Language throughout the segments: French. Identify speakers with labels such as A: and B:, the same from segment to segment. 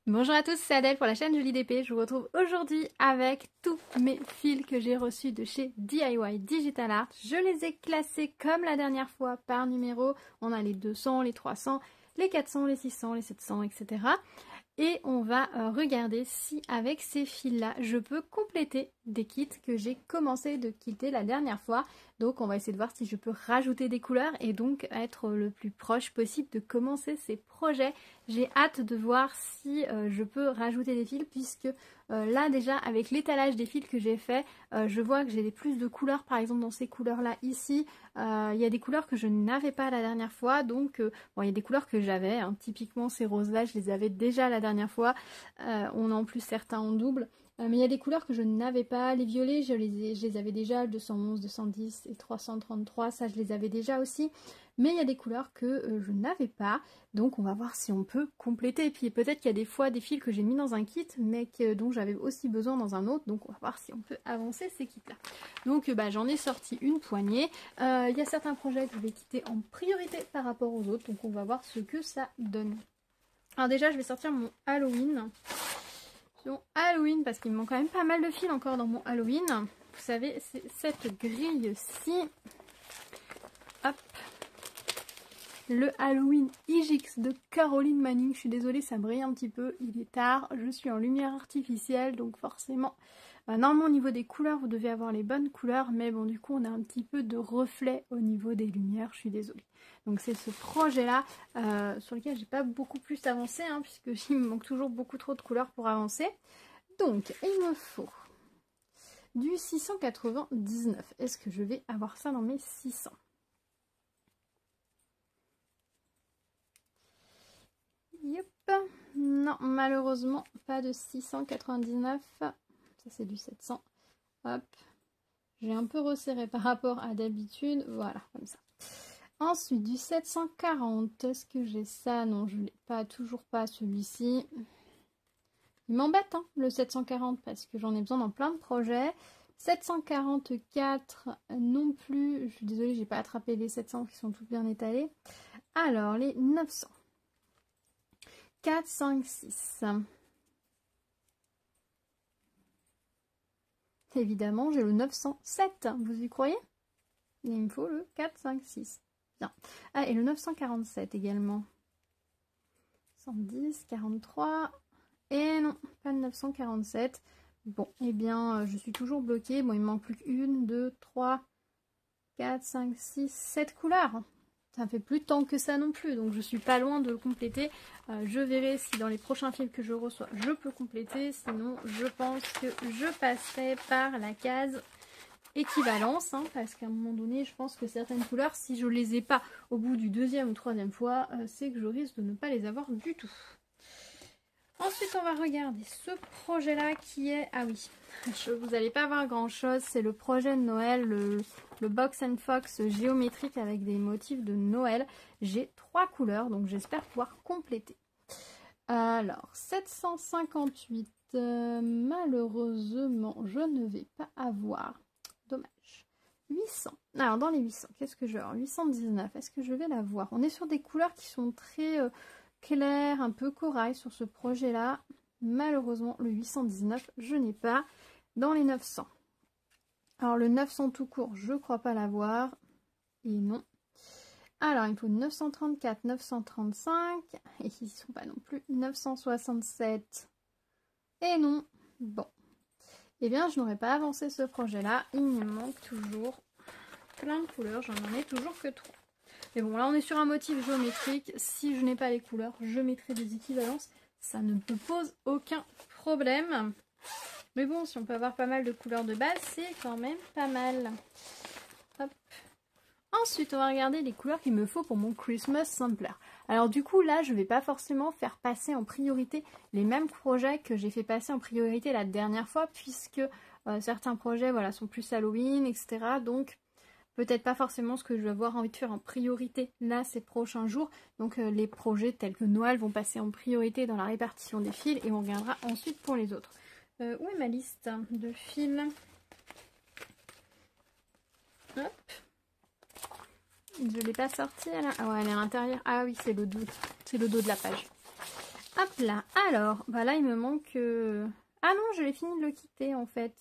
A: Bonjour à tous, c'est Adèle pour la chaîne Jolie DP. Je vous retrouve aujourd'hui avec tous mes fils que j'ai reçus de chez DIY Digital Art. Je les ai classés comme la dernière fois par numéro. On a les 200, les 300, les 400, les 600, les 700, etc. Et on va regarder si avec ces fils-là, je peux compléter des kits que j'ai commencé de quitter la dernière fois. Donc on va essayer de voir si je peux rajouter des couleurs et donc être le plus proche possible de commencer ces projets. J'ai hâte de voir si je peux rajouter des fils puisque là déjà avec l'étalage des fils que j'ai fait, je vois que j'ai plus de couleurs par exemple dans ces couleurs-là ici. Il y a des couleurs que je n'avais pas la dernière fois, donc bon, il y a des couleurs que j'avais, hein. Typiquement ces roses-là, je les avais déjà la dernière fois. On a en plus certains en double. Mais il y a des couleurs que je n'avais pas. Les violets, je les avais déjà, le 211, 210 et 333, ça je les avais déjà aussi. Mais il y a des couleurs que je n'avais pas, donc on va voir si on peut compléter. Et puis peut-être qu'il y a des fois des fils que j'ai mis dans un kit, mais dont j'avais aussi besoin dans un autre, donc on va voir si on peut avancer ces kits-là. Donc j'en ai sorti une poignée. Il y a certains projets que je vais quitter en priorité par rapport aux autres, donc on va voir ce que ça donne. Alors déjà, je vais sortir mon Halloween. Mon Halloween, parce qu'il me manque quand même pas mal de fils encore dans mon Halloween. Vous savez, c'est cette grille-ci. Hop. Le Halloween IGX de Caroline Manning. Je suis désolée, ça brille un petit peu. Il est tard. Je suis en lumière artificielle, donc forcément... normalement, au niveau des couleurs, vous devez avoir les bonnes couleurs. Mais bon, du coup, on a un petit peu de reflet au niveau des lumières. Je suis désolée. Donc c'est ce projet-là sur lequel j'ai pas beaucoup plus avancé, hein, puisque il me manque toujours beaucoup trop de couleurs pour avancer. Donc il me faut du 699. Est-ce que je vais avoir ça dans mes 600? Yep. Non, malheureusement, pas de 699. Ça c'est du 700. Hop. J'ai un peu resserré par rapport à d'habitude. Voilà, comme ça. Ensuite, du 740, est-ce que j'ai ça? Non, je ne l'ai pas, toujours pas celui-ci. Il m'embête, hein, le 740, parce que j'en ai besoin dans plein de projets. 744 non plus. Je suis désolée, j'ai pas attrapé les 700 qui sont toutes bien étalés. Alors, les 900. 4, 5, 6. Évidemment, j'ai le 907. Vous y croyez? Il me faut le 4, 5, 6. Bien. Ah, et le 947 également. 110, 43. Et non, pas de 947. Bon, eh bien, je suis toujours bloquée. Bon, il me manque plus qu'une, 2, 3, 4, 5, 6, 7 couleurs. Ça fait plus de temps que ça non plus, donc je suis pas loin de le compléter. Je verrai si dans les prochains fils que je reçois, je peux compléter. Sinon, je pense que je passerai par la case équivalence, hein, parce qu'à un moment donné, je pense que certaines couleurs, si je les ai pas au bout du deuxième ou troisième fois, c'est que je risque de ne pas les avoir du tout. Ensuite, on va regarder ce projet-là qui est... Ah oui, vous n'allez pas voir grand-chose. C'est le projet de Noël, le Box and Fox géométrique avec des motifs de Noël. J'ai 3 couleurs, donc j'espère pouvoir compléter. Alors, 758, malheureusement, je ne vais pas avoir. Dommage. 800. Alors, dans les 800, qu'est-ce que je vais avoir? 819, est-ce que je vais l'avoir? On est sur des couleurs qui sont très... clair, un peu corail sur ce projet-là. Malheureusement, le 819, je n'ai pas. Dans les 900. Alors, le 900 tout court, je ne crois pas l'avoir. Et non. Alors, il me faut 934, 935. Et ils ne sont pas non plus. 967. Et non. Bon. Eh bien, je n'aurais pas avancé ce projet-là. Il me manque toujours plein de couleurs. J'en ai toujours que 3. Mais bon, là on est sur un motif géométrique. Si je n'ai pas les couleurs, je mettrai des équivalences. Ça ne me pose aucun problème. Mais bon, si on peut avoir pas mal de couleurs de base, c'est quand même pas mal. Hop. Ensuite, on va regarder les couleurs qu'il me faut pour mon Christmas Sampler. Alors du coup, là, je ne vais pas forcément faire passer en priorité les mêmes projets que j'ai fait passer en priorité la dernière fois, puisque certains projets voilà, sont plus Halloween, etc. Donc... peut-être pas forcément ce que je vais avoir envie de faire en priorité là ces prochains jours. Donc les projets tels que Noël vont passer en priorité dans la répartition des fils et on regardera ensuite pour les autres. Où est ma liste de fils? Hop. Je ne l'ai pas sortie. Ah ouais, elle est à l'intérieur. Ah oui, c'est le dos. C'est le dos de la page. Hop là, alors, bah là il me manque... Ah non, je l'ai fini de le quitter en fait.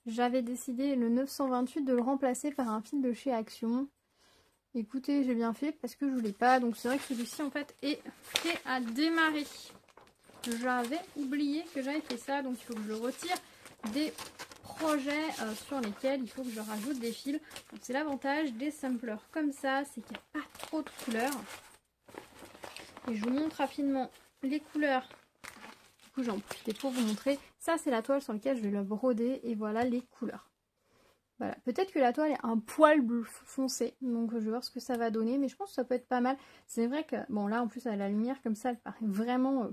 A: J'avais décidé le 928 de le remplacer par un fil de chez Action. Écoutez, j'ai bien fait parce que je voulais pas. Donc c'est vrai que celui-ci en fait est prêt à démarrer. J'avais oublié que j'avais fait ça, donc il faut que je retire des projets sur lesquels il faut que je rajoute des fils. C'est l'avantage des samplers comme ça, c'est qu'il n'y a pas trop de couleurs. Et je vous montre rapidement les couleurs. Du coup j'en profite pour vous montrer. Ça c'est la toile sur laquelle je vais le broder et voilà les couleurs. Voilà, peut-être que la toile est un poil bleu foncé, donc je vais voir ce que ça va donner, mais je pense que ça peut être pas mal. C'est vrai que, bon là en plus à la lumière comme ça, elle paraît vraiment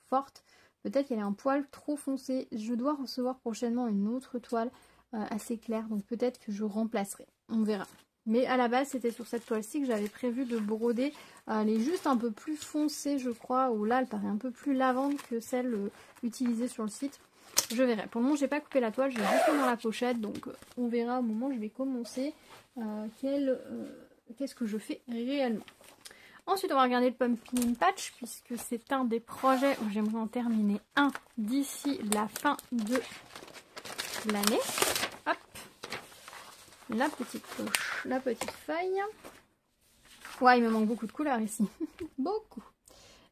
A: forte. Peut-être qu'elle est un poil trop foncé. Je dois recevoir prochainement une autre toile assez claire, donc peut-être que je remplacerai. On verra. Mais à la base, c'était sur cette toile-ci que j'avais prévu de broder. Elle est juste un peu plus foncée, je crois, ou là, elle paraît un peu plus lavande que celle utilisée sur le site. Je verrai. Pour le moment, j'ai pas coupé la toile, je l'ai juste mis dans la pochette, donc on verra au moment où je vais commencer qu'est-ce que je fais réellement. Ensuite, on va regarder le Pumpkin Patch, puisque c'est un des projets où j'aimerais en terminer un d'ici la fin de l'année. Hop, la petite poche, la petite feuille. Ouais, il me manque beaucoup de couleurs ici. Beaucoup.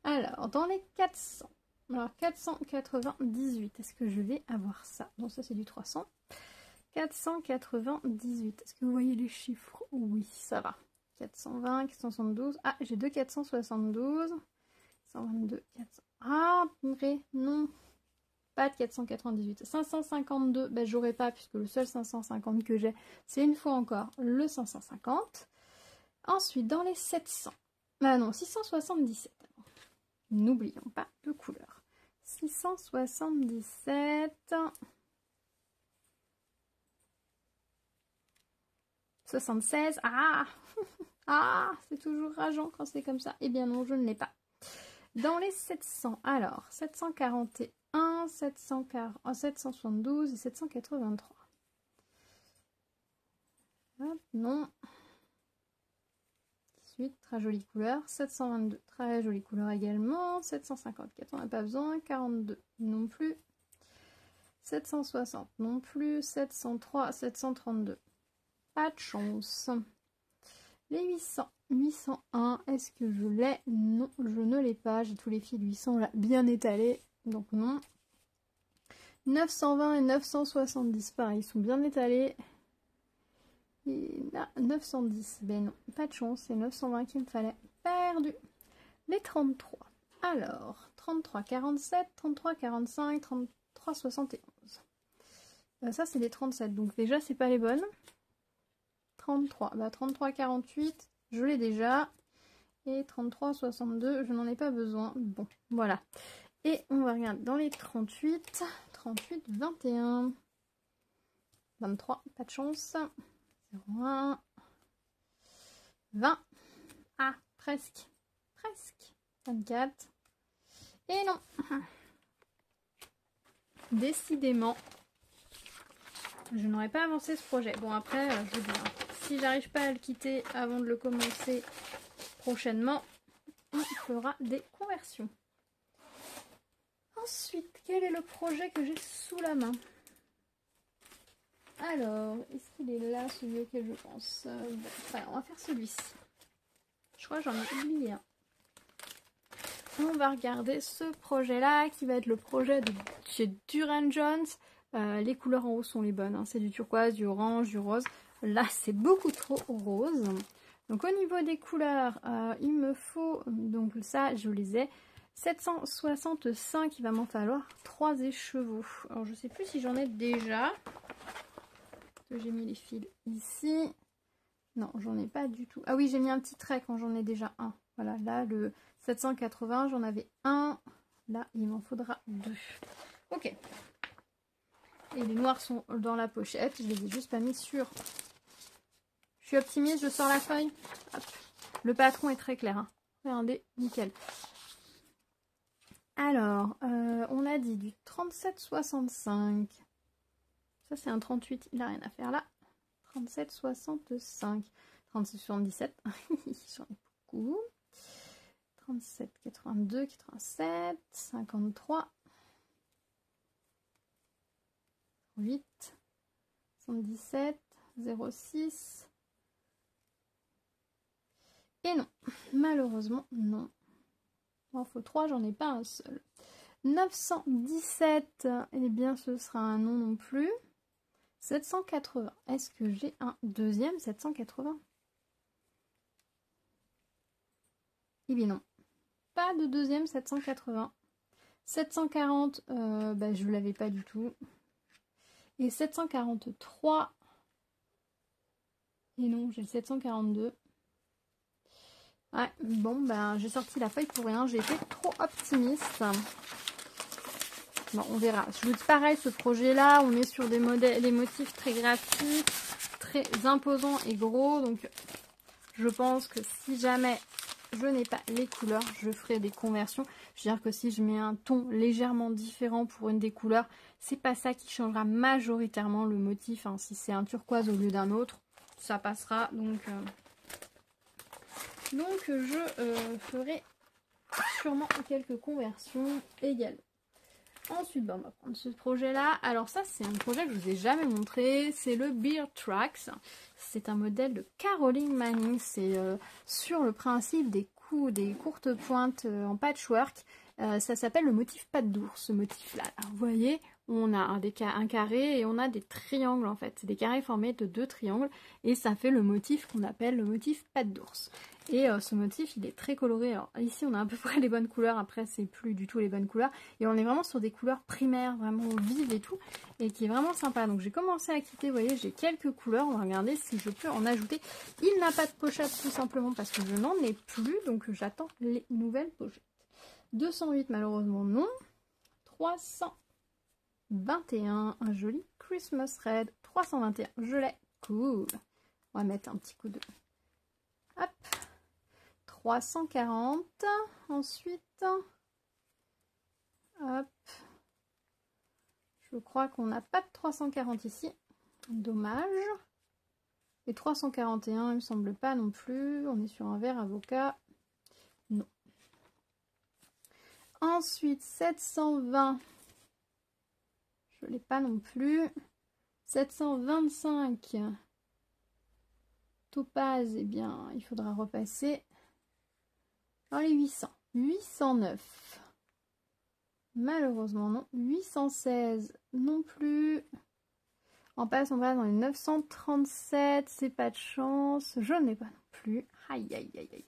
A: Alors, dans les 400. Alors, 498. Est-ce que je vais avoir ça? Non, ça c'est du 300. 498. Est-ce que vous voyez les chiffres? Oui, ça va. 420, 472. Ah, j'ai deux 472. 122, 400. Ah, purée, non. Pas de 498. 552, ben j'aurais pas, puisque le seul 550 que j'ai, c'est une fois encore le 550. Ensuite, dans les 700. Ah non, 677. N'oublions pas de couleur. 677. 76. Ah ah, c'est toujours rageant quand c'est comme ça. Eh bien non, je ne l'ai pas. Dans les 700, alors 741, 772 et 783. Hop, non. 18, très jolie couleur. 722, très jolie couleur également. 754, on n'a pas besoin. 42, non plus. 760, non plus. 703, 732. Pas de chance. Les 800, 801, est-ce que je l'ai? Non, je ne l'ai pas. J'ai tous les fils 800 là bien étalés, donc non. 920 et 970, pareil, ils sont bien étalés. Et là, 910, ben non, pas de chance, c'est 920 qu'il me fallait. Perdu. Les 33. Alors, 33, 47, 33, 45, 33, 71. Ça, c'est les 37, donc déjà, c'est pas les bonnes. 33, bah 33, 48, je l'ai déjà. Et 33, 62, je n'en ai pas besoin. Bon, voilà. Et on va regarder dans les 38. 38, 21. 23, pas de chance. 01. 20. Ah, presque. Presque. 24. Et non. Décidément, je n'aurais pas avancé ce projet. Bon, après, je veux dire, si j'arrive pas à le quitter avant de le commencer prochainement, on fera des conversions. Ensuite, quel est le projet que j'ai sous la main? Alors, est-ce qu'il est là, celui auquel je pense? Bon, alors, on va faire celui-ci. Je crois que j'en ai oublié un. On va regarder ce projet-là, qui va être le projet de chez Duran Jones. Les couleurs en haut sont les bonnes, hein. C'est du turquoise, du orange, du rose. Là, c'est beaucoup trop rose. Donc, au niveau des couleurs, il me faut, donc ça, je les ai. 765, il va m'en falloir 3 écheveaux. Alors, je sais plus si j'en ai déjà. J'ai mis les fils ici. Non, j'en ai pas du tout. Ah oui, j'ai mis un petit trait quand j'en ai déjà un. Voilà, là, le 780, j'en avais un. Là, il m'en faudra 2. Ok. Et les noirs sont dans la pochette. Je les ai juste pas mis sur. Je suis optimiste, je sors la feuille. Hop. Le patron est très clair, hein. Regardez, nickel. Alors, on a dit du 37,65. Ça, c'est un 38. Il n'a rien à faire là. 37,65. 36,77. J'en ai beaucoup. 37, 82, 87, 53, 8, 77, 06. Et non, malheureusement, non. Il en faut 3, j'en ai pas un seul. 917, eh bien ce sera un non non plus. 780, est-ce que j'ai un deuxième 780? Eh bien non, pas de deuxième 780. 740, je ne l'avais pas du tout. Et 743, et non, j'ai le 742. Ouais, bon, j'ai sorti la feuille pour rien, j'ai été trop optimiste. Bon, on verra. Je vous dis pareil, ce projet-là, on est sur des modèles, des motifs très graphiques, très imposants et gros. Donc, je pense que si jamais je n'ai pas les couleurs, je ferai des conversions. Je veux dire que si je mets un ton légèrement différent pour une des couleurs, c'est pas ça qui changera majoritairement le motif. Hein. Si c'est un turquoise au lieu d'un autre, ça passera. Donc je ferai sûrement quelques conversions également. Ensuite, on va prendre ce projet-là. Alors ça, c'est un projet que je vous ai jamais montré. C'est le Beard Tracks. C'est un modèle de Caroline Manning. C'est sur le principe des courtes pointes en patchwork. Ça s'appelle le motif patte d'ours, ce motif-là. Vous voyez, on a un carré et on a des triangles en fait. C'est des carrés formés de 2 triangles et ça fait le motif qu'on appelle le motif patte d'ours. Et ce motif, il est très coloré. Alors ici, on a à peu près les bonnes couleurs. Après, c'est plus du tout les bonnes couleurs. Et on est vraiment sur des couleurs primaires, vraiment vives et tout. Et qui est vraiment sympa. Donc j'ai commencé à quitter, vous voyez, j'ai quelques couleurs. On va regarder si je peux en ajouter. Il n'a pas de pochette tout simplement parce que je n'en ai plus. Donc j'attends les nouvelles pochettes. 208 malheureusement non. 321, un joli Christmas Red. 321, je l'ai. Cool. On va mettre un petit coup de... Hop. 340. Ensuite. Hop. Je crois qu'on n'a pas de 340 ici. Dommage. Et 341, il me semble pas non plus. On est sur un vert avocat. Non. Ensuite, 720. Je ne l'ai pas non plus. 725. Topaz, eh bien, il faudra repasser dans les 800. 809. Malheureusement, non. 816, non plus. On passe dans les 937. C'est pas de chance. Je n'ai pas non plus. Aïe, aïe, aïe, aïe.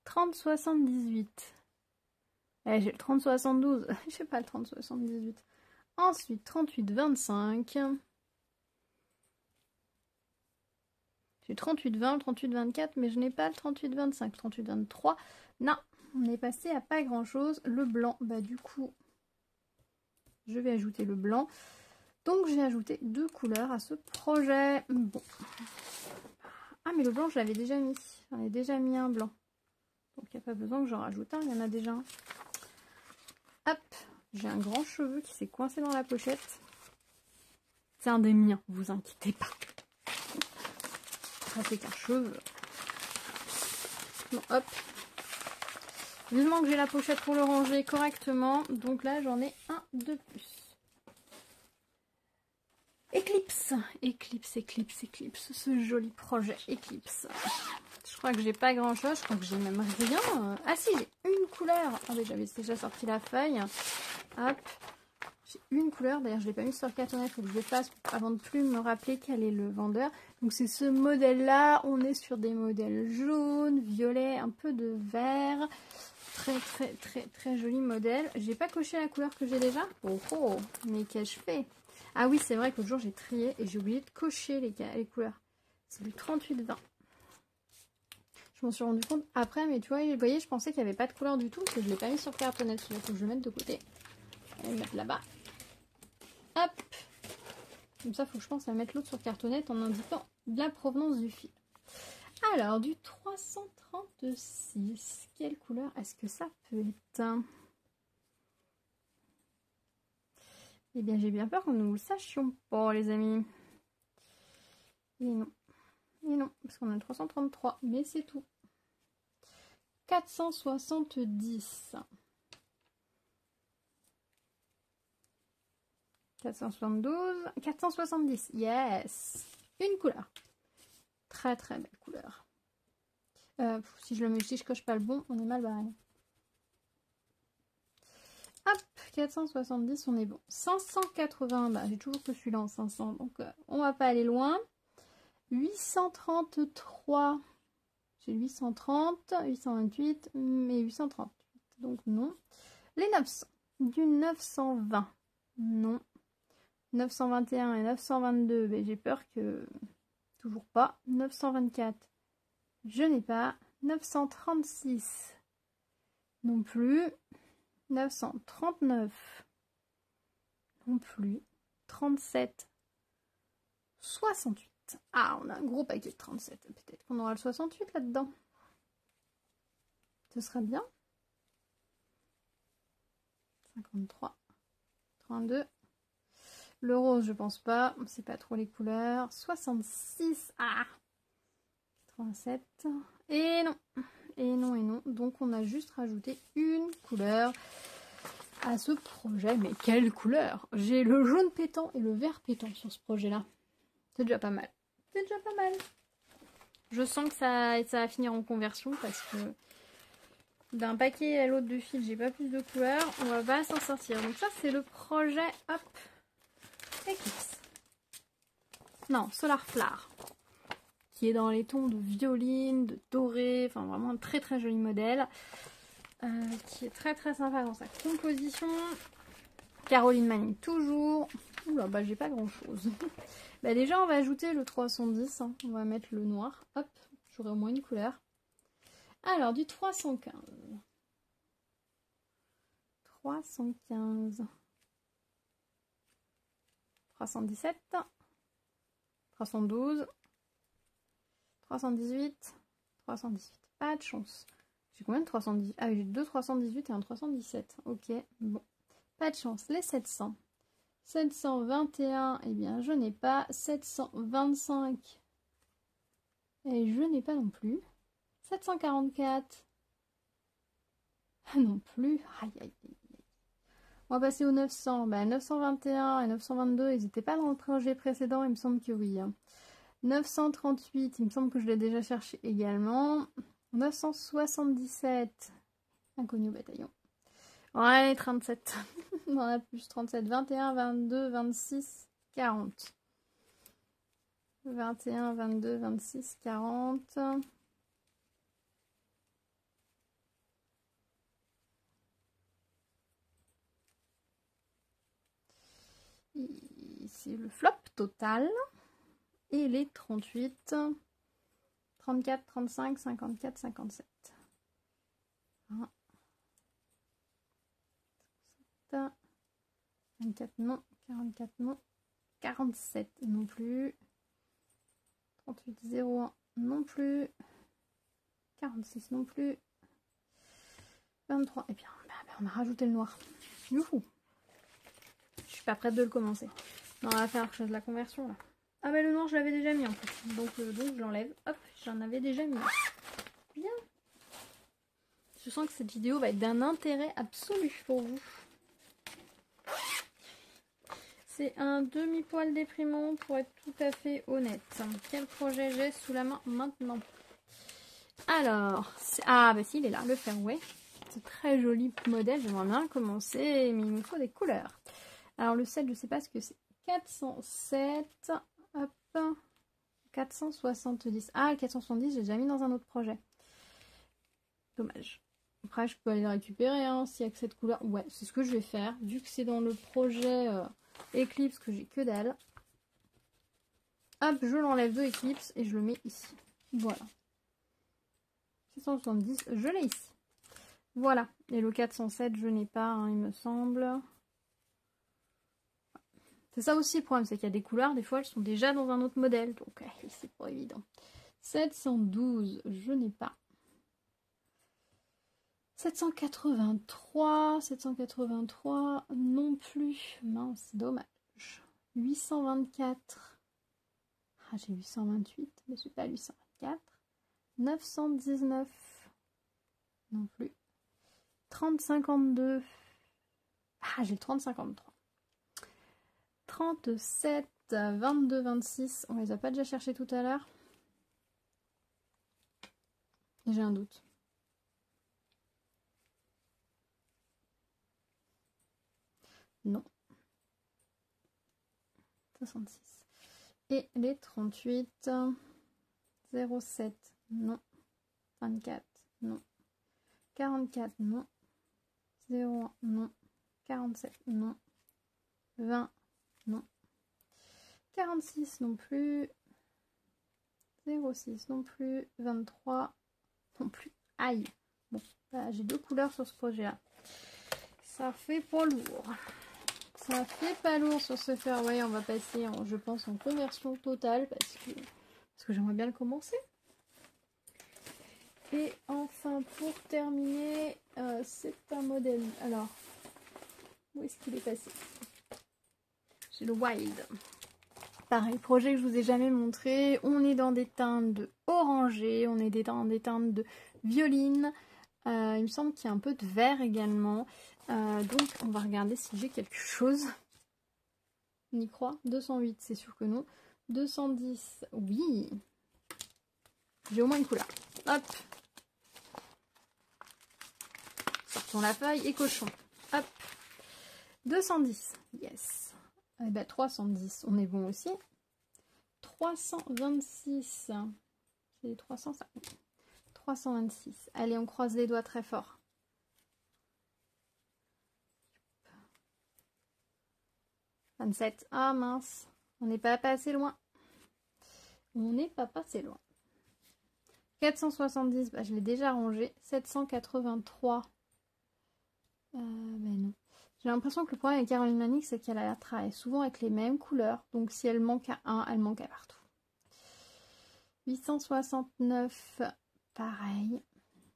A: 3078. Eh, j'ai le 3072. J'ai pas le 3078. Ensuite, 3825. J'ai 3820, 3824, mais je n'ai pas le 3825. 3823. Non, on est passé à pas grand chose. Le blanc, du coup, je vais ajouter le blanc. Donc j'ai ajouté 2 couleurs à ce projet. Bon. Ah, mais le blanc, je l'avais déjà mis. J'en ai déjà mis un blanc. Donc il n'y a pas besoin que j'en rajoute un, il y en a déjà un. Hop, j'ai un grand cheveu qui s'est coincé dans la pochette. C'est un des miens, vous inquiétez pas. Ça c'est qu'un cheveu. Bon, hop. Vivement que j'ai la pochette pour le ranger correctement. Donc là, j'en ai un de plus. Eclipse, Eclipse, Eclipse, Eclipse. Ce joli projet Eclipse. Je crois que j'ai pas grand chose. Je crois que j'ai même rien. Ah si, j'ai une couleur. Ah oui, j'avais déjà sorti la feuille. Hop. J'ai une couleur. D'ailleurs, je l'ai pas mis sur le cartonnet. Il faut que je le fasse avant de plus me rappeler quel est le vendeur. Donc c'est ce modèle-là. On est sur des modèles jaunes, violets, un peu de vert. Très, très, très, très joli modèle. J'ai pas coché la couleur que j'ai déjà. Oh, oh, mais qu'ai-je fait? Ah oui, c'est vrai qu'autre jour, j'ai trié et j'ai oublié de cocher les couleurs. C'est du 38-20. Je m'en suis rendu compte après, mais tu vois, vous voyez, je pensais qu'il n'y avait pas de couleur du tout, parce que je ne l'ai pas mis sur cartonnette. Il faut que je le mette de côté. Je vais le mettre là-bas. Hop. Comme ça, il faut que je pense à mettre l'autre sur cartonnette en indiquant la provenance du fil. Alors, du 336. Quelle couleur est-ce que ça peut être? Eh bien, j'ai bien peur que nous ne le sachions pas, les amis. Et non. Et non, parce qu'on a le 333, mais c'est tout. 470. 472, 470, yes. Une couleur. Très très belle couleur. Si je coche pas le bon, on est mal barré. Hop, 470, on est bon. 580, bah j'ai toujours que celui-là en 500, donc on va pas aller loin. 833, j'ai 830, 828, mais 838, donc non. Les 900, du 920, non. 921 et 922, ben j'ai peur que... Toujours pas. 924, je n'ai pas. 936, non plus. 939, non plus. 37, 68. Ah, on a un gros paquet de 37. Peut-être qu'on aura le 68 là-dedans. Ce sera bien. 53, 32. Le rose, je pense pas. C'est pas trop les couleurs. 66. Ah, 87. Et non. Et non, et non. Donc, on a juste rajouté une couleur à ce projet. Mais quelle couleur! J'ai le jaune pétant et le vert pétant sur ce projet-là. C'est déjà pas mal. C'est déjà pas mal. Je sens que ça va finir en conversion parce que d'un paquet à l'autre de fil, j'ai pas plus de couleurs. On va pas s'en sortir. Donc ça, c'est le projet, hop, Eclipse. Non, Solar Flower. Qui est dans les tons de violine, de doré. Enfin, vraiment un très très joli modèle. Qui est très très sympa dans sa composition. Caroline Manning toujours. Oula, bah j'ai pas grand chose. Bah déjà, on va ajouter le 310. Hein. On va mettre le noir. Hop, j'aurai au moins une couleur. Alors, du 315. 315. 317. 312. 318. 318. Pas de chance. J'ai combien de 318? Ah oui, j'ai deux 318 et un 317. Ok, bon. Pas de chance. Les 700. 721, eh bien, je n'ai pas. 725. Et je n'ai pas non plus. 744. Non plus. Aïe, aïe, aïe. On va passer au 900. Bah, 921 et 922, ils n'étaient pas dans le projet précédent. Il me semble que oui. 938, il me semble que je l'ai déjà cherché également. 977. Inconnu au bataillon. Ouais, 37. On en a plus. 37, 21, 22, 26, 40. 21, 22, 26, 40. C'est le flop total. Et les 38, 34, 35, 54, 57. 24 non, 44 non, 47 non plus, 38, 01 non plus, 46 non plus, 23, et bien on a rajouté le noir. Youhou! Je suis pas prête de le commencer. Non, on va faire de la conversion là. Ah bah le noir je l'avais déjà mis en fait, donc je l'enlève. Hop, j'en avais déjà mis. Bien. Je sens que cette vidéo va être d'un intérêt absolu pour vous. C'est un demi-poil déprimant pour être tout à fait honnête. Quel projet j'ai sous la main maintenant? Alors, ah bah si, il est là, le Fairway. C'est très joli modèle, j'aimerais bien commencer, mais il me faut des couleurs. Alors le 7, je sais pas ce que c'est. 407, hop, 470. Ah, le 470, j'ai déjà mis dans un autre projet. Dommage. Après, je peux aller le récupérer, hein, s'il y a que cette couleur. Ouais, c'est ce que je vais faire, vu que c'est dans le projet Eclipse que j'ai que dalle. Hop, je l'enlève de Eclipse et je le mets ici. Voilà. 670, je l'ai ici. Voilà. Et le 407, je n'ai pas, hein, il me semble. C'est ça aussi le problème, c'est qu'il y a des couleurs, des fois elles sont déjà dans un autre modèle, donc c'est pas évident. 712, je n'ai pas. 783, 783, non plus, mince, dommage. 824, ah j'ai 828, mais je suis pas 824. 919, non plus. 30-52. Ah, j'ai le 30-53. 37, 22, 26. On les a pas déjà cherchés tout à l'heure? J'ai un doute. Non. 66. Et les 38. 07. Non. 24. Non. 44. Non. 01. Non. 47. Non. 20. Non. 46 non plus. 06 non plus. 23 non plus. Aïe. Bon, bah, j'ai 2 couleurs sur ce projet-là. Ça fait pas lourd. Ça fait pas lourd sur ce fairway. On va passer, je pense, en conversion totale parce que j'aimerais bien le commencer. Et enfin, pour terminer, c'est un modèle. Alors, où est-ce qu'il est passé? J'ai le Wild. Pareil, projet que je vous ai jamais montré. On est dans des teintes de orangé, on est dans des teintes de violine. Il me semble qu'il y a un peu de vert également. Donc, on va regarder si j'ai quelque chose. On y croit? 208, c'est sûr que non. 210, oui. J'ai au moins une couleur. Hop. Sortons la feuille et cochon. Hop. 210, yes. Eh ben 310, on est bon aussi. 326, c'est 305. 326. Allez, on croise les doigts très fort. 27. Ah mince, on n'est pas passé loin. On n'est pas passé loin. 470, bah, je l'ai déjà rangé. 783. Ben non. J'ai l'impression que le problème avec Caroline Manix, c'est qu'elle travaille souvent avec les mêmes couleurs. Donc si elle manque à un, elle manque à partout. 869, pareil.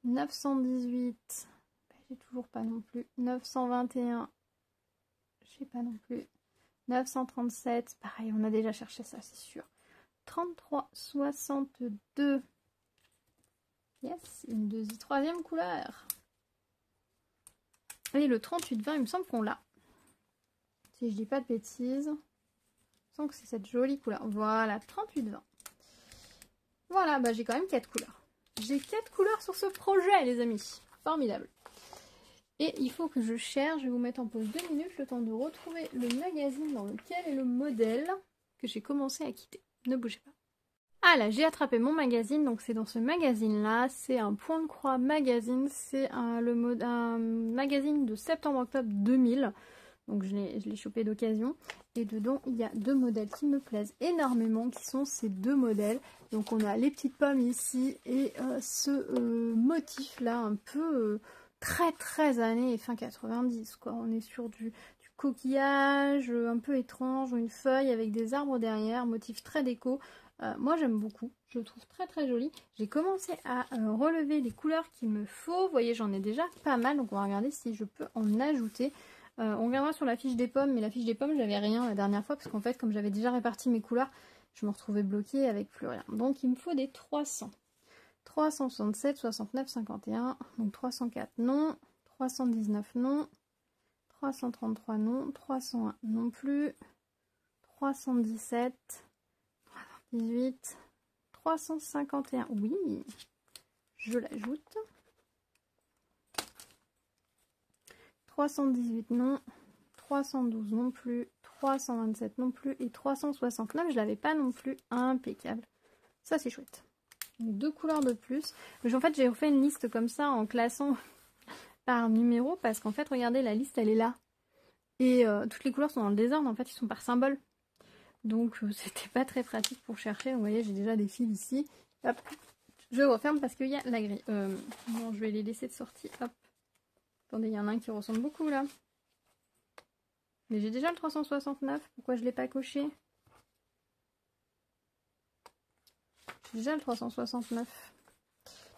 A: 918, ben, j'ai toujours pas non plus. 921, je sais pas non plus. 937, pareil, on a déjà cherché ça, c'est sûr. 33, 62. Yes, une troisième couleur. Et le 38-20, il me semble qu'on l'a. Si je dis pas de bêtises. Il me semble que c'est cette jolie couleur. Voilà, 38-20. Voilà, bah j'ai quand même 4 couleurs. J'ai 4 couleurs sur ce projet, les amis. Formidable. Et il faut que je cherche, je vais vous mettre en pause 2 minutes, le temps de retrouver le magazine dans lequel est le modèle que j'ai commencé à quitter. Ne bougez pas. Ah là, j'ai attrapé mon magazine, donc c'est dans ce magazine-là, c'est un point de croix magazine, c'est un magazine de septembre-octobre 2000, donc je l'ai chopé d'occasion, et dedans il y a 2 modèles qui me plaisent énormément, qui sont ces 2 modèles, donc on a les petites pommes ici, et ce motif-là, un peu très années fin 90, quoi, on est sur du coquillage, un peu étrange, une feuille avec des arbres derrière, motif très déco. Moi j'aime beaucoup, je le trouve très joli. J'ai commencé à relever les couleurs qu'il me faut. Vous voyez, j'en ai déjà pas mal, donc on va regarder si je peux en ajouter. On regardera sur la fiche des pommes, mais la fiche des pommes j'avais rien la dernière fois, parce qu'en fait comme j'avais déjà réparti mes couleurs, je me retrouvais bloquée avec plus rien. Donc il me faut des 300. 367, 69, 51, donc 304 non, 319 non, 333 non, 301 non plus, 317... 18, 351, oui, je l'ajoute. 318 non, 312 non plus, 327 non plus et 369, je l'avais pas non plus, impeccable. Ça c'est chouette. 2 couleurs de plus. En fait, j'ai refait une liste comme ça en classant par numéro parce qu'en fait, regardez, la liste elle est là. Et toutes les couleurs sont dans le désordre, en fait, ils sont par symbole. Donc c'était pas très pratique pour chercher. Donc, vous voyez, j'ai déjà des fils ici. Hop, je referme parce qu'il y a la grille. Bon, je vais les laisser de sortie. Hop. Attendez, il y en a un qui ressemble beaucoup là. Mais j'ai déjà le 369. Pourquoi je l'ai pas coché? J'ai déjà le 369.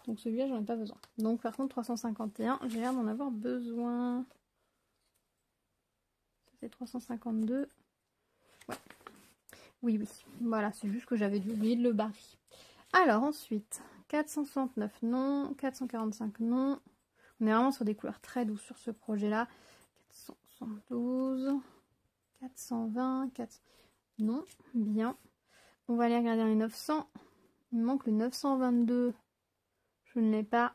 A: Donc celui-là, j'en ai pas besoin. Donc par contre, 351, j'ai l'air d'en avoir besoin. Ça c'est 352. Ouais. Oui, voilà, c'est juste que j'avais oublié de le barrer. Alors ensuite, 469 non, 445 non, On est vraiment sur des couleurs très douces sur ce projet-là. 472, 420, 400... Non, bien. On va aller regarder les 900. Il me manque le 922. Je ne l'ai pas.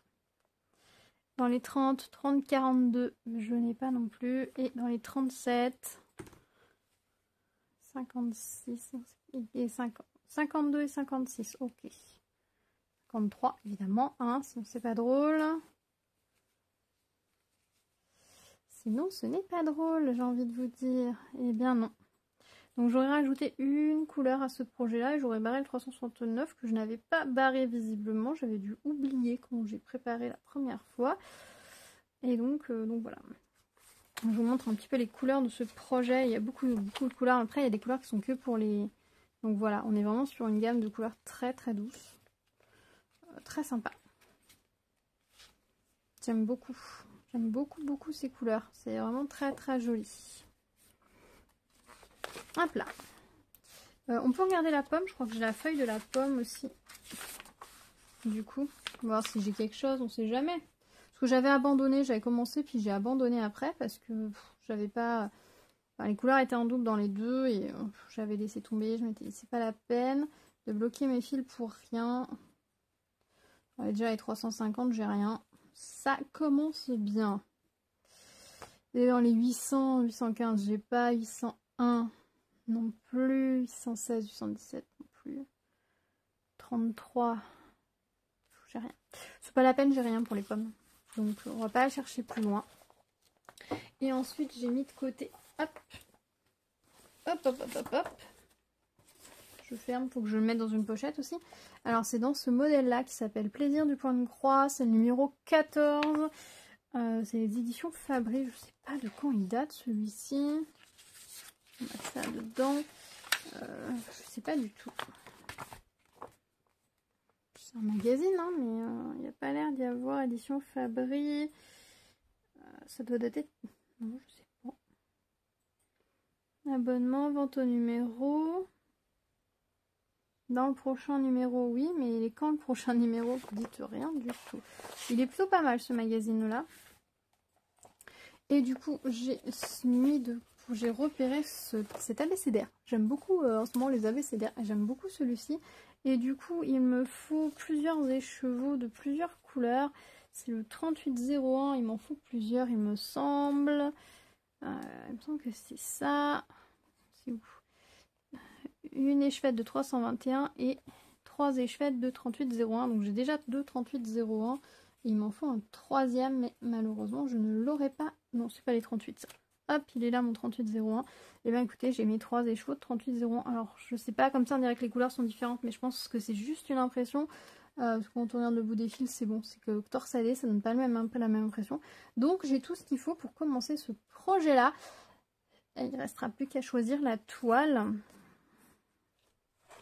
A: Dans les 30, 30, 42, je n'ai pas non plus. Et dans les 37, 56 et 50, 52 et 56, ok. 53, évidemment, hein, sinon c'est pas drôle. Sinon, ce n'est pas drôle, j'ai envie de vous dire. Eh bien non. Donc j'aurais rajouté une couleur à ce projet-là et j'aurais barré le 369 que je n'avais pas barré visiblement. J'avais dû oublier quand j'ai préparé la première fois. Et donc voilà. Je vous montre un petit peu les couleurs de ce projet. Il y a beaucoup de couleurs. Après, il y a des couleurs qui sont que pour les... Donc voilà, on est vraiment sur une gamme de couleurs très très douce. Très sympa. J'aime beaucoup. J'aime beaucoup ces couleurs. C'est vraiment très très joli. Hop là. On peut regarder la pomme. Je crois que j'ai la feuille de la pomme aussi. Du coup, on va voir si j'ai quelque chose. On sait jamais. Parce que j'avais abandonné. J'avais commencé puis j'ai abandonné après parce que j'avais pas... Enfin, les couleurs étaient en double dans les deux et j'avais laissé tomber. Je m'étais dit c'est pas la peine de bloquer mes fils pour rien. Déjà les 350, j'ai rien. Ça commence bien. Et dans les 800, 815, j'ai pas. 801 non plus. 816, 817 non plus. 33, j'ai rien. C'est pas la peine, j'ai rien pour les pommes. Donc on va pas chercher plus loin. Et ensuite j'ai mis de côté. Hop. Hop, hop, hop, hop, hop. Je ferme pour que je le mette dans une pochette aussi. Alors c'est dans ce modèle-là qui s'appelle Plaisir du point de croix. C'est le numéro 14. C'est les éditions Fabry. Je sais pas de quand il date celui-ci. On va mettre ça dedans. Je sais pas du tout. C'est un magazine, hein, mais il n'y a pas l'air d'y avoir édition Fabry. Ça doit dater... Non, je sais pas. Abonnement, vente au numéro... Dans le prochain numéro, oui, mais il est quand le prochain numéro? Vous dites rien du tout. Il est plutôt pas mal ce magazine-là. Et du coup, j'ai repéré cet abécédaire. J'aime beaucoup en ce moment les abécédaires. J'aime beaucoup celui-ci. Et du coup, il me faut plusieurs écheveaux de plusieurs couleurs. C'est le 3801. Il m'en faut plusieurs, il me semble. Il me semble que c'est ça. C'est où? Une échevette de 321 et 3 échevettes de 3801. Donc j'ai déjà 2 3801. Il m'en faut un troisième, mais malheureusement je ne l'aurai pas. Non, c'est pas les 38 ça. Hop, il est là mon 3801. Et bien écoutez, j'ai mis 3 écheveaux de 3801. Alors je sais pas, comme ça on dirait que les couleurs sont différentes, mais je pense que c'est juste une impression. Parce que quand on regarde le bout des fils, c'est bon, c'est que torsadé, ça donne pas un peu la même impression. Donc j'ai tout ce qu'il faut pour commencer ce projet-là. Il ne restera plus qu'à choisir la toile.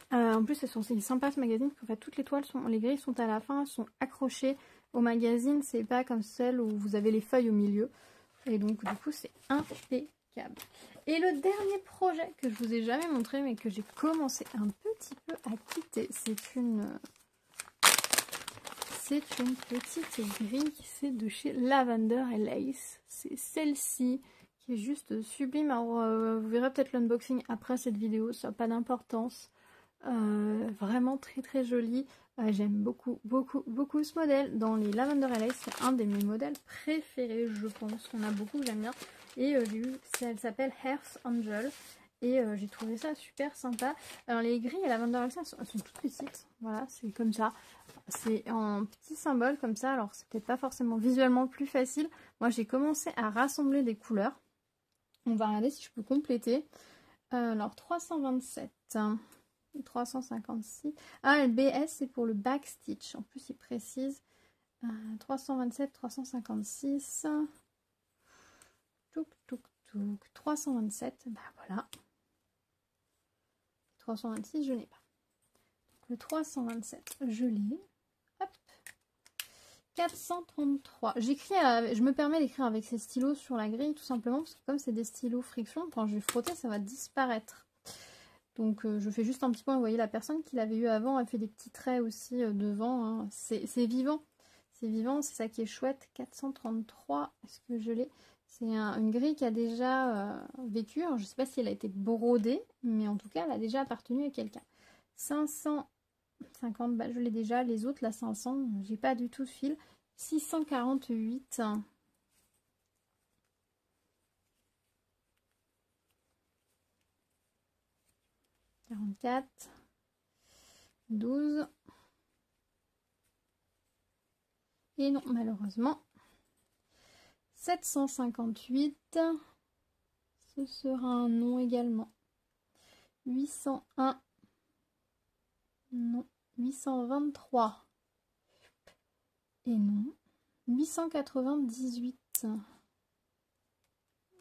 A: En plus, c'est sympa ce magazine, parce qu'en fait, toutes les toiles, les grilles sont à la fin, elles sont accrochées au magazine, c'est pas comme celle où vous avez les feuilles au milieu. Et donc, du coup, c'est impeccable. Et le dernier projet que je vous ai jamais montré, mais que j'ai commencé un petit peu à quitter, c'est une petite grille, c'est de chez Lavender & Lace. C'est celle-ci qui est juste sublime. Alors, vous verrez peut-être l'unboxing après cette vidéo, ça n'a pas d'importance. Vraiment très très joli. J'aime beaucoup ce modèle. Dans les Lavender & Lace, c'est un de mes modèles préférés, je pense. On a beaucoup, j'aime bien. Et j'ai eu, elle s'appelle Hearth Angel. Et j'ai trouvé ça super sympa. Alors les grilles à Lavender & Lace, elles sont toutes petites. Voilà, c'est comme ça. C'est en petits symboles comme ça. Alors c'est peut-être pas forcément visuellement le plus facile. Moi j'ai commencé à rassembler des couleurs. On va regarder si je peux compléter. Alors 327... 356. Ah, le BS, c'est pour le backstitch. En plus, il précise 327, 356. Touk, touk, touk. 327, bah voilà. 326, je n'ai pas. Le 327, je l'ai. Hop. 433. J'écris, je me permets d'écrire avec ces stylos sur la grille, tout simplement, parce que comme c'est des stylos friction, quand je vais frotter, ça va disparaître. Donc je fais juste un petit point, vous voyez la personne qui l'avait eu avant, elle fait des petits traits aussi devant, hein. C'est vivant, C'est vivant, c'est ça qui est chouette. 433, est-ce que je l'ai? C'est une grille qui a déjà vécu. Alors, je ne sais pas si elle a été brodée, mais en tout cas, elle a déjà appartenu à quelqu'un. 550, bah, je l'ai déjà. Les autres, là, 500, j'ai pas du tout de fil. 648. 44. 12. Et non, malheureusement. 758. Ce sera un non également. 801. Non. 823. Et non. 898.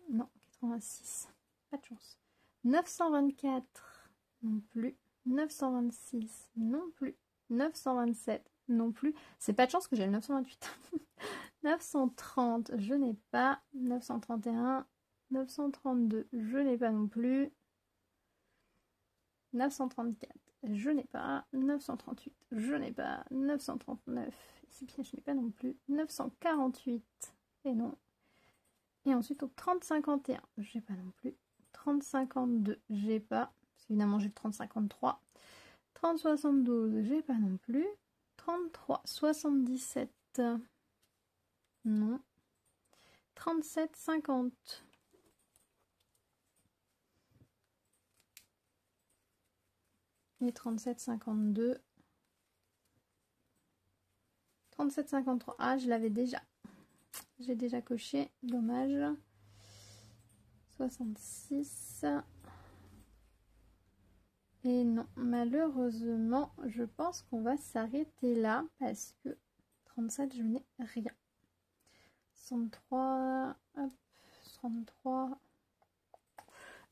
A: Non, 86. Pas de chance. 924. Non plus. 926. Non plus. 927. Non plus. C'est pas de chance que j'ai le 928. 930. Je n'ai pas. 931. 932. Je n'ai pas non plus. 934. Je n'ai pas. 938. Je n'ai pas. 939. Ici bien, je n'ai pas non plus. 948. Et non. Et ensuite au 3051. J'ai pas non plus. 3052. J'ai pas. Parce qu'évidemment j'ai le 3053. 3072. J'ai pas non plus. 3377. Non. 3750. Et 3752. 3753. Ah, je l'avais déjà. J'ai déjà coché. Dommage. 66. Et non, malheureusement, je pense qu'on va s'arrêter là parce que 37, je n'ai rien. 63, hop, 33.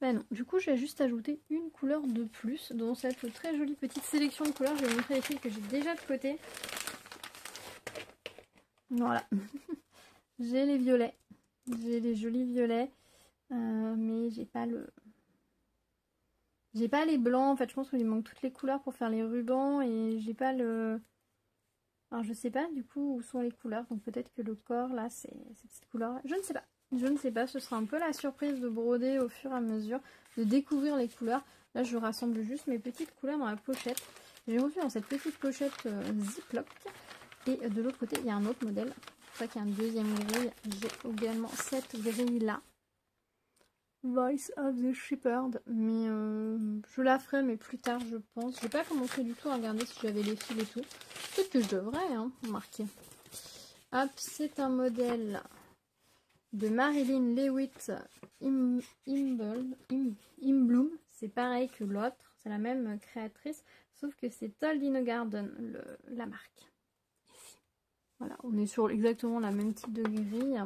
A: Ben non, du coup, j'ai juste ajouté une couleur de plus dans cette très jolie petite sélection de couleurs. Je vais vous montrer les fils que j'ai déjà de côté. Voilà. J'ai les violets. J'ai les jolis violets. Mais j'ai pas le... J'ai pas les blancs, en fait je pense qu'il manque toutes les couleurs pour faire les rubans et j'ai pas le... Alors je sais pas du coup où sont les couleurs, donc peut-être que le corps là c'est cette petite couleur là. Je ne sais pas, je ne sais pas, ce sera un peu la surprise de broder au fur et à mesure, de découvrir les couleurs. Là je rassemble juste mes petites couleurs dans la pochette. J'ai reçu dans cette petite pochette Ziploc et de l'autre côté il y a un autre modèle. C'est pour ça qu'il y a une deuxième grille, j'ai également cette grille là. Voice of the Shepherd, mais je la ferai, mais plus tard je pense. J'ai pas commencé du tout à regarder si j'avais les fils et tout. Peut-être que je devrais, hein, marquer. Hop, c'est un modèle de Marilyn Lewitt Imbloom. C'est pareil que l'autre, c'est la même créatrice, sauf que c'est Told in a Garden, la marque. Ici. Voilà, on est sur exactement la même type de grille.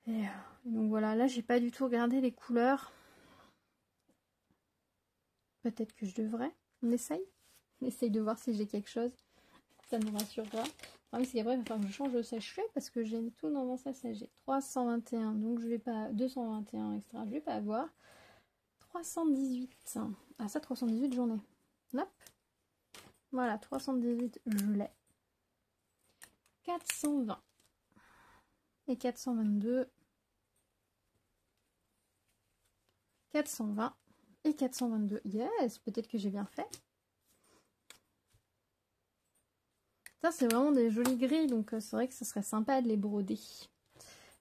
A: Et donc voilà, là j'ai pas du tout regardé les couleurs. Peut-être que je devrais. On essaye. On essaye de voir si j'ai quelque chose. Ça nous rassurera. Le problème c'est qu'après il va falloir que je change de sachet parce que j'ai tout dans mon sachet. J'ai 321, donc je vais pas... 221 extra, je vais pas avoir. 318. Ah ça 318 j'en ai. Hop. Voilà, 318 je l'ai. 420. Et 422. 420 et 422. Yes, peut-être que j'ai bien fait. Ça, c'est vraiment des jolies grilles, donc c'est vrai que ce serait sympa de les broder.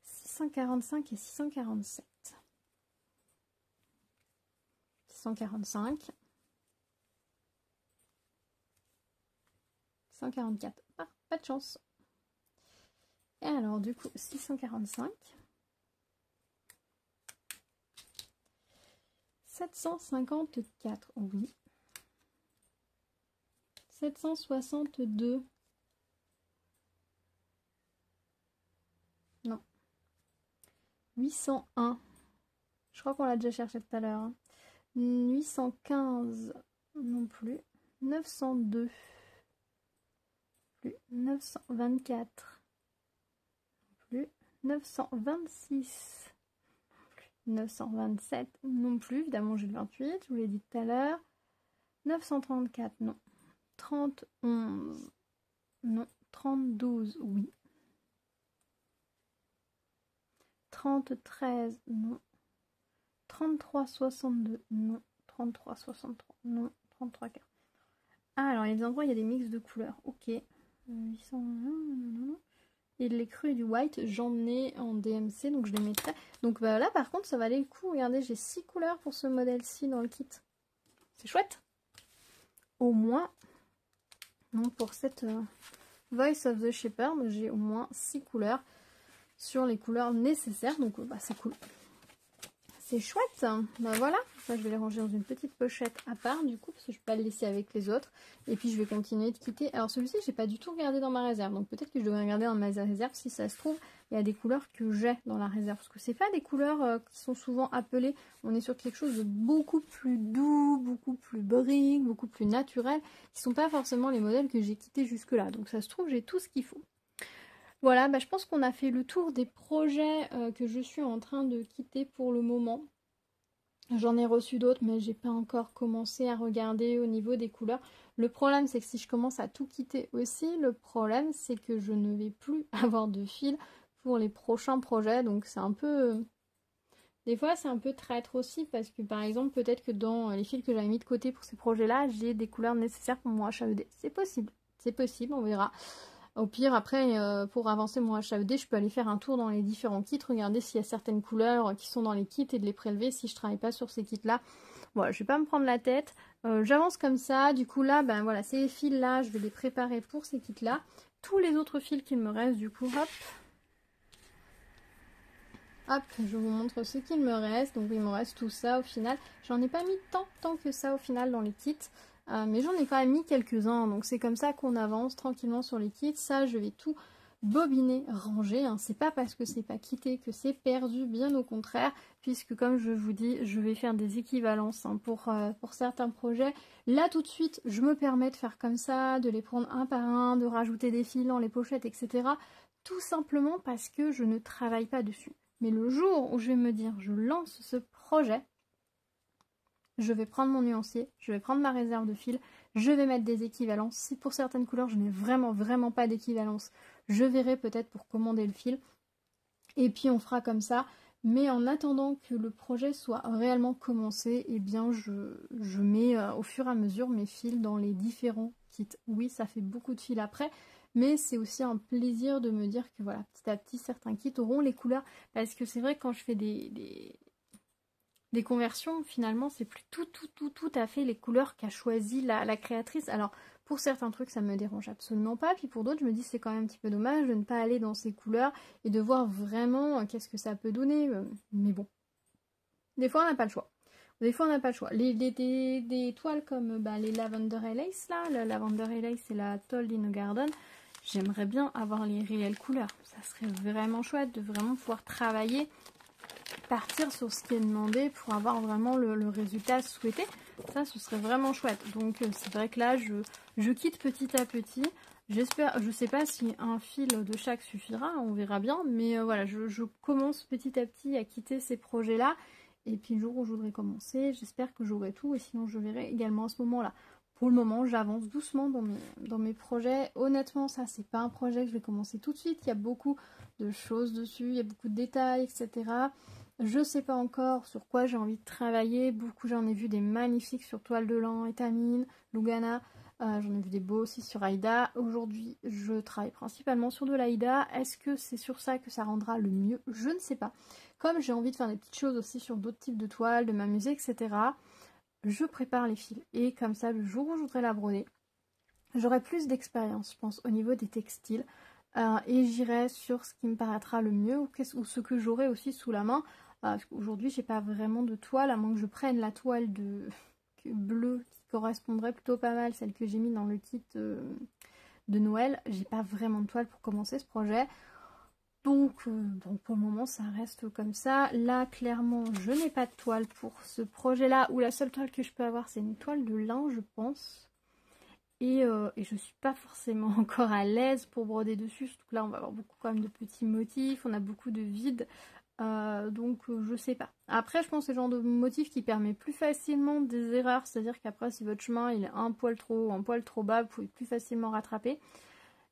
A: 645 et 647. 645. 644. Ah, pas de chance. Et alors, du coup, 645. 754, oui. 762. Non. 801. Je crois qu'on l'a déjà cherché tout à l'heure. Hein. 815. Non plus. 902. Plus. 924. Non plus. 926. 927 non plus, évidemment j'ai le 28, je vous l'ai dit tout à l'heure. 934 non. 3011 non. 32, oui. 30, 13, non. 33, 62, non. 33, 63, non. 33, 40. Ah, alors il y a des endroits, il y a des mix de couleurs. Ok. 800, non. Et les crus et du white, j'en ai en DMC, donc je les mettrai. Donc bah, là, par contre, ça valait le coup. Regardez, j'ai 6 couleurs pour ce modèle-ci dans le kit. C'est chouette. Au moins, donc pour cette Voice of the Shepherd, j'ai au moins 6 couleurs sur les couleurs nécessaires. Donc bah, c'est cool. C'est chouette. Ben voilà, ça je vais les ranger dans une petite pochette à part du coup, parce que je ne vais pas le laisser avec les autres. Et puis je vais continuer de quitter. Alors celui-ci, j'ai pas du tout regardé dans ma réserve. Donc peut-être que je devrais regarder dans ma réserve si ça se trouve. Il y a des couleurs que j'ai dans la réserve. Parce que c'est pas des couleurs qui sont souvent appelées. On est sur quelque chose de beaucoup plus doux, beaucoup plus brique, beaucoup plus naturel. Qui sont pas forcément les modèles que j'ai quittés jusque-là. Donc ça se trouve, j'ai tout ce qu'il faut. Voilà, bah, je pense qu'on a fait le tour des projets que je suis en train de quitter pour le moment. J'en ai reçu d'autres, mais j'ai pas encore commencé à regarder au niveau des couleurs. Le problème, c'est que si je commence à tout quitter aussi, le problème, c'est que je ne vais plus avoir de fil pour les prochains projets. Donc c'est un peu... Des fois, c'est un peu traître aussi, parce que par exemple, peut-être que dans les fils que j'avais mis de côté pour ces projets-là, j'ai des couleurs nécessaires pour mon HAED. C'est possible, on verra. Au pire, après, pour avancer mon HAED, je peux aller faire un tour dans les différents kits, regarder s'il y a certaines couleurs qui sont dans les kits et de les prélever si je travaille pas sur ces kits-là. Voilà, je vais pas me prendre la tête. J'avance comme ça. Du coup, là, ben voilà, ces fils-là, je vais les préparer pour ces kits-là. Tous les autres fils qu'il me reste, du coup, hop. Hop, je vous montre ce qu'il me reste. Donc, il me reste tout ça au final. J'en ai pas mis tant que ça au final dans les kits. Mais j'en ai quand même mis quelques-uns, donc c'est comme ça qu'on avance tranquillement sur les kits. Ça, je vais tout bobiner, ranger, hein. C'est pas parce que c'est pas quitté que c'est perdu, bien au contraire, puisque comme je vous dis, je vais faire des équivalences hein, pour certains projets. Là, tout de suite, je me permets de faire comme ça, de les prendre un par un, de rajouter des fils dans les pochettes, etc. Tout simplement parce que je ne travaille pas dessus. Mais le jour où je vais me dire, je lance ce projet, je vais prendre mon nuancier, je vais prendre ma réserve de fil, je vais mettre des équivalences. Si pour certaines couleurs, je n'ai vraiment pas d'équivalence, je verrai peut-être pour commander le fil. Et puis on fera comme ça. Mais en attendant que le projet soit réellement commencé, eh bien je mets au fur et à mesure mes fils dans les différents kits. Oui, ça fait beaucoup de fils après, mais c'est aussi un plaisir de me dire que voilà, petit à petit, certains kits auront les couleurs. Parce que c'est vrai que quand je fais des conversions, finalement, c'est plus tout à fait les couleurs qu'a choisi la créatrice. Alors, pour certains trucs, ça me dérange absolument pas. Puis pour d'autres, je me dis c'est quand même un petit peu dommage de ne pas aller dans ces couleurs et de voir vraiment qu'est-ce que ça peut donner. Mais bon, des fois, on n'a pas le choix. Des des toiles comme les Lavender Lace, là, la Lavender Lace et la Told in a Garden, j'aimerais bien avoir les réelles couleurs. Ça serait vraiment chouette de vraiment pouvoir travailler, partir sur ce qui est demandé pour avoir vraiment le résultat souhaité. Ça, ce serait vraiment chouette. Donc c'est vrai que là, je quitte petit à petit. J'espère, je sais pas si un fil de chaque suffira, on verra bien. Mais voilà, je commence petit à petit à quitter ces projets-là. Et puis le jour où je voudrais commencer, j'espère que j'aurai tout. Et sinon, je verrai également à ce moment-là. Pour le moment, j'avance doucement dans mes projets. Honnêtement, ça, c'est pas un projet que je vais commencer tout de suite. Il y a beaucoup de choses dessus, il y a beaucoup de détails, etc. Je sais pas encore sur quoi j'ai envie de travailler. Beaucoup, j'en ai vu des magnifiques sur toile de lin, étamine, Lugana. J'en ai vu des beaux aussi sur Aïda. Aujourd'hui, je travaille principalement sur de l'Aïda. Est-ce que c'est sur ça que ça rendra le mieux? Je ne sais pas. Comme j'ai envie de faire des petites choses aussi sur d'autres types de toiles, de m'amuser, etc., je prépare les fils. Et comme ça, le jour où je voudrais la broder, j'aurai plus d'expérience, je pense, au niveau des textiles. Et j'irai sur ce qui me paraîtra le mieux ou ce que j'aurai aussi sous la main. Parce qu'aujourd'hui, j'ai pas vraiment de toile, à moins que je prenne la toile bleue qui correspondrait plutôt pas mal, celle que j'ai mis dans le kit de Noël. J'ai pas vraiment de toile pour commencer ce projet. Donc, bon, pour le moment, ça reste comme ça. Là, clairement, je n'ai pas de toile pour ce projet-là, où la seule toile que je peux avoir, c'est une toile de lin, je pense. Et je suis pas forcément encore à l'aise pour broder dessus, surtout que là, on va avoir beaucoup quand même de petits motifs, on a beaucoup de vide. Donc je sais pas. Après je pense que c'est le genre de motif qui permet plus facilement des erreurs, c'est à dire qu'après si votre chemin il est un poil trop haut, un poil trop bas, vous pouvez plus facilement rattraper.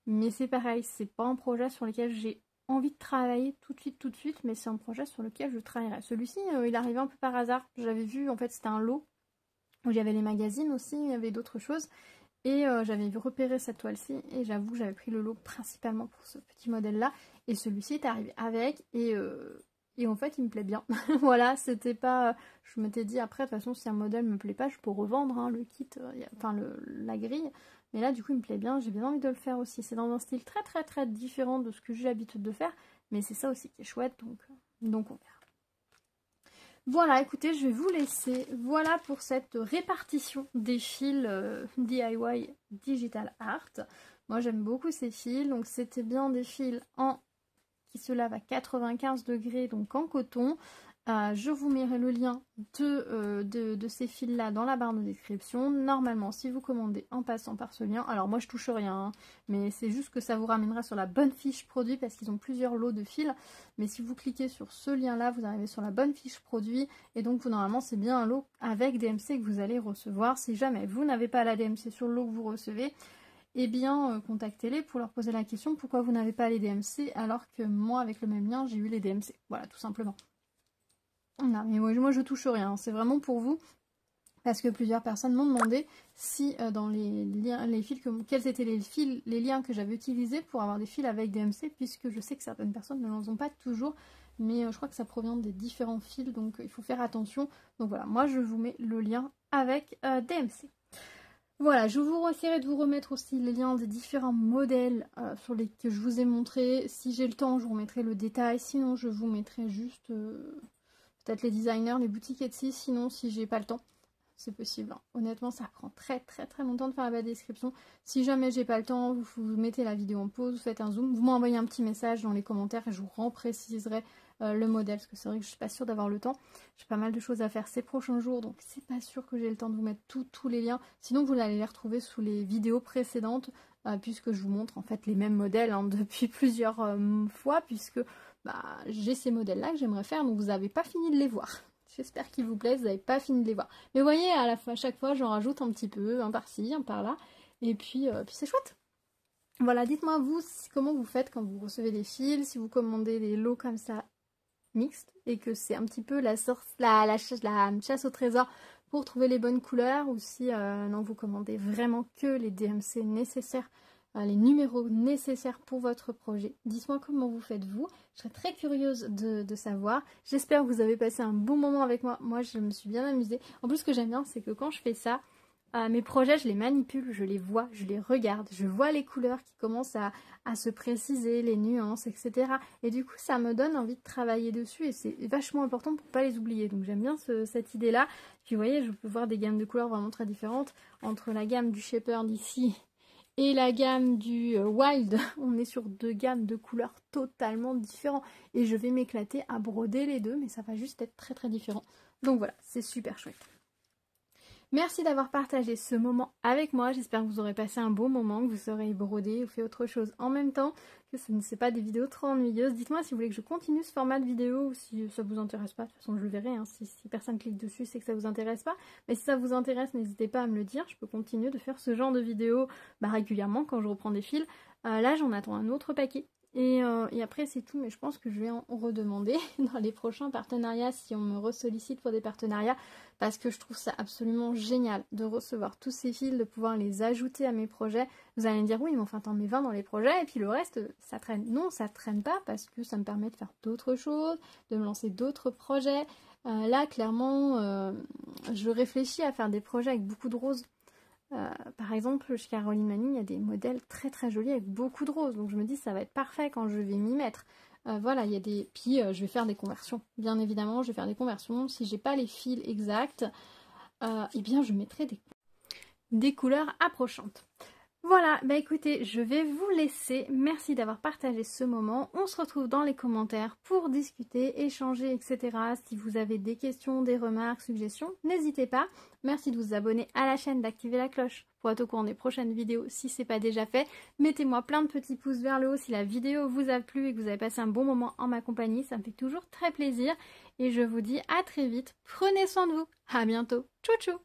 A: mais c'est pareil, c'est pas un projet sur lequel j'ai envie de travailler tout de suite, mais c'est un projet sur lequel je travaillerai. Celui-ci, il arrivait un peu par hasard. J'avais vu, en fait, c'était un lot où il y avait les magazines aussi, il y avait d'autres choses. Et j'avais repéré cette toile-ci et j'avoue que j'avais pris le lot principalement pour ce petit modèle-là. Et celui-ci est arrivé avec et en fait il me plaît bien. Voilà, c'était pas... je m'étais dit après, de toute façon si un modèle me plaît pas, je peux revendre hein, le kit, enfin la grille. Mais là du coup il me plaît bien, j'ai bien envie de le faire aussi. C'est dans un style très différent de ce que j'ai l'habitude de faire. Mais c'est ça aussi qui est chouette, donc on verra. Voilà, écoutez, je vais vous laisser. Voilà pour cette répartition des fils DIY Digital Art. Moi, j'aime beaucoup ces fils. Donc, c'était bien des fils qui se lavent à 95 degrés, donc en coton. Je vous mettrai le lien de ces fils-là dans la barre de description. Normalement, si vous commandez en passant par ce lien, alors moi je touche rien, hein, mais c'est juste que ça vous ramènera sur la bonne fiche produit parce qu'ils ont plusieurs lots de fils. Mais si vous cliquez sur ce lien-là, vous arrivez sur la bonne fiche produit et donc vous, normalement c'est bien un lot avec DMC que vous allez recevoir. Si jamais vous n'avez pas la DMC sur le lot que vous recevez, eh bien contactez-les pour leur poser la question pourquoi vous n'avez pas les DMC alors que moi avec le même lien j'ai eu les DMC. Voilà, tout simplement. Non, mais moi je touche rien, c'est vraiment pour vous, parce que plusieurs personnes m'ont demandé si dans les liens, quels étaient les liens que j'avais utilisés pour avoir des fils avec DMC, puisque je sais que certaines personnes ne l'en ont pas toujours, mais je crois que ça provient des différents fils, donc il faut faire attention. Donc voilà, moi je vous mets le lien avec DMC. Voilà, je vous essaierai de vous remettre aussi les liens des différents modèles que je vous ai montrés. Si j'ai le temps, je vous remettrai le détail, sinon je vous mettrai juste... peut-être les designers, les boutiques Etsy, sinon si j'ai pas le temps, c'est possible. Hein. Honnêtement, ça prend très longtemps de faire la description. Si jamais j'ai pas le temps, vous mettez la vidéo en pause, vous faites un zoom, vous m'envoyez un petit message dans les commentaires et je vous repréciserai le modèle, parce que c'est vrai que je suis pas sûre d'avoir le temps. J'ai pas mal de choses à faire ces prochains jours, donc c'est pas sûr que j'ai le temps de vous mettre tous les liens. Sinon, vous allez les retrouver sous les vidéos précédentes, puisque je vous montre en fait les mêmes modèles hein, depuis plusieurs fois, puisque... j'ai ces modèles-là que j'aimerais faire, donc vous n'avez pas fini de les voir. J'espère qu'ils vous plaisent, vous n'avez pas fini de les voir. Mais vous voyez, à chaque fois, j'en rajoute un petit peu, un par-ci, un par-là, et puis c'est chouette. Voilà, dites-moi vous, comment vous faites quand vous recevez des fils, si vous commandez des lots comme ça, mixtes, et que c'est un petit peu la chasse au trésor pour trouver les bonnes couleurs, ou si non, vous commandez vraiment que les DMC nécessaires, les numéros nécessaires pour votre projet. Dites-moi comment vous faites vous. Je serais très curieuse de savoir. J'espère que vous avez passé un bon moment avec moi. Moi, je me suis bien amusée. En plus, ce que j'aime bien, c'est que quand je fais ça, mes projets, je les manipule, je les vois, je les regarde. Je vois les couleurs qui commencent à se préciser, les nuances, etc. Et du coup, ça me donne envie de travailler dessus et c'est vachement important pour ne pas les oublier. Donc, j'aime bien cette idée-là. Puis, vous voyez, je peux voir des gammes de couleurs vraiment très différentes. Entre la gamme du Shepherd ici et la gamme du Wild, on est sur deux gammes de couleurs totalement différentes. Et je vais m'éclater à broder les deux, mais ça va juste être très différent. Donc voilà, c'est super chouette. Merci d'avoir partagé ce moment avec moi. J'espère que vous aurez passé un bon moment, que vous aurez brodé ou fait autre chose en même temps, que ce ne sont pas des vidéos trop ennuyeuses. Dites-moi si vous voulez que je continue ce format de vidéo ou si ça vous intéresse pas. De toute façon, je le verrai. Hein. Si personne clique dessus, c'est que ça vous intéresse pas. Mais si ça vous intéresse, n'hésitez pas à me le dire. Je peux continuer de faire ce genre de vidéos régulièrement quand je reprends des fils. Là, j'en attends un autre paquet. Et après c'est tout, mais je pense que je vais en redemander dans les prochains partenariats si on me ressollicite pour des partenariats, parce que je trouve ça absolument génial de recevoir tous ces fils, de pouvoir les ajouter à mes projets. Vous allez me dire oui, mais enfin t'en mets 20 dans les projets et puis le reste ça traîne. Non, ça traîne pas parce que ça me permet de faire d'autres choses, de me lancer d'autres projets. Là clairement je réfléchis à faire des projets avec beaucoup de roses. Par exemple, chez Caroline Manning, il y a des modèles très jolis avec beaucoup de roses. Donc je me dis ça va être parfait quand je vais m'y mettre. Voilà, il y a des... Puis je vais faire des conversions. Bien évidemment, je vais faire des conversions. Si j'ai pas les fils exacts, eh bien je mettrai des couleurs approchantes. Voilà, bah écoutez, je vais vous laisser. Merci d'avoir partagé ce moment. On se retrouve dans les commentaires pour discuter, échanger, etc. Si vous avez des questions, des remarques, suggestions, n'hésitez pas. Merci de vous abonner à la chaîne, d'activer la cloche pour être au courant des prochaines vidéos si ce n'est pas déjà fait. Mettez-moi plein de petits pouces vers le haut si la vidéo vous a plu et que vous avez passé un bon moment en ma compagnie. Ça me fait toujours très plaisir. Et je vous dis à très vite. Prenez soin de vous. À bientôt. Tchou tchou.